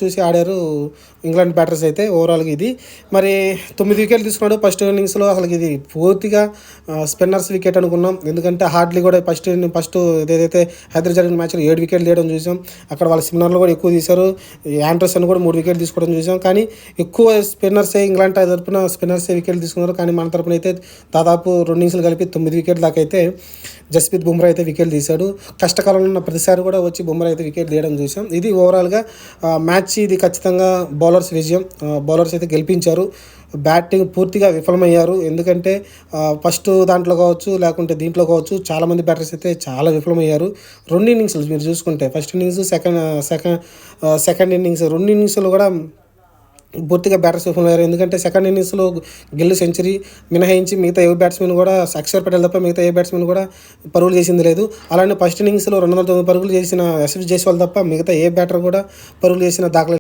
చూసి ఆడారు England batters అయితే ఓవరాల్గా ఇది. మరి 9 వికెట్లు తీసుకున్నాడు ఫస్ట్ ఇన్నింగ్స్లో. అసలు ఇది పూర్తిగా స్పిన్నర్స్ వికెట్ అనుకున్నాం. ఎందుకంటే హార్డ్లీ కూడా ఫస్ట్ ఏదైతే హైదరాబాద్ జరిగిన మ్యాచ్లో 7 వికెట్లు తీయడం చూసాం. అక్కడ వాళ్ళ స్పిన్నర్లు కూడా ఎక్కువ తీశారు. యాండర్సన్ కూడా 3 వికెట్లు తీసుకోవడం చూసాం. కానీ ఎక్కువ స్పిన్నర్సే ఇంగ్లాండ్ తరపున స్పిన్నర్సే వికెట్లు తీసుకున్నారు. కానీ మన తరపున అయితే దాదాపు 2 ఇన్నింగ్స్లు కలిపి 9 వికెట్ల దాకా అయితే జస్ప్రీత్ బుమ్రా అయితే వికెట్లు తీశాడు. కష్టకాలంలో ఉన్న ప్రతిసారి కూడా వచ్చి బుమ్రా అయితే వికెట్ తీయడం చూసాం. ఇది ఓవరాల్గా మ్యాచ్. ఇది ఖచ్చితంగా బౌలర్స్ విజయం. బౌలర్స్ అయితే గెలిపించారు. బ్యాటింగ్ పూర్తిగా విఫలమయ్యారు. ఎందుకంటే ఫస్ట్ దాంట్లో కావచ్చు, లేకుంటే దీంట్లో కావచ్చు, చాలామంది బ్యాటర్స్ అయితే చాలా విఫలమయ్యారు. 2 ఇన్నింగ్స్లు మీరు చూసుకుంటే ఫస్ట్ ఇన్నింగ్స్, సెకండ్ ఇన్నింగ్స్ 2 ఇన్నింగ్స్లు కూడా పూర్తిగా బ్యాటర్స్ విఫలమయ్యారు. ఎందుకంటే సెకండ్ ఇన్నింగ్స్లో గిల్ సెంచరీ మినహాయించి మిగతా ఏ బ్యాట్స్మెన్ కూడా అక్షర్ పటేల్ తప్ప మిగతా ఏ బ్యాట్స్మెన్ కూడా పరుగులు చేసింది లేదు. అలానే ఫస్ట్ ఇన్నింగ్స్లో 209 పరుగులు చేసిన యశస్వి జైస్వాల్ తప్ప మిగతా ఏ బ్యాటర్ కూడా పరుగులు చేసిన దాఖలా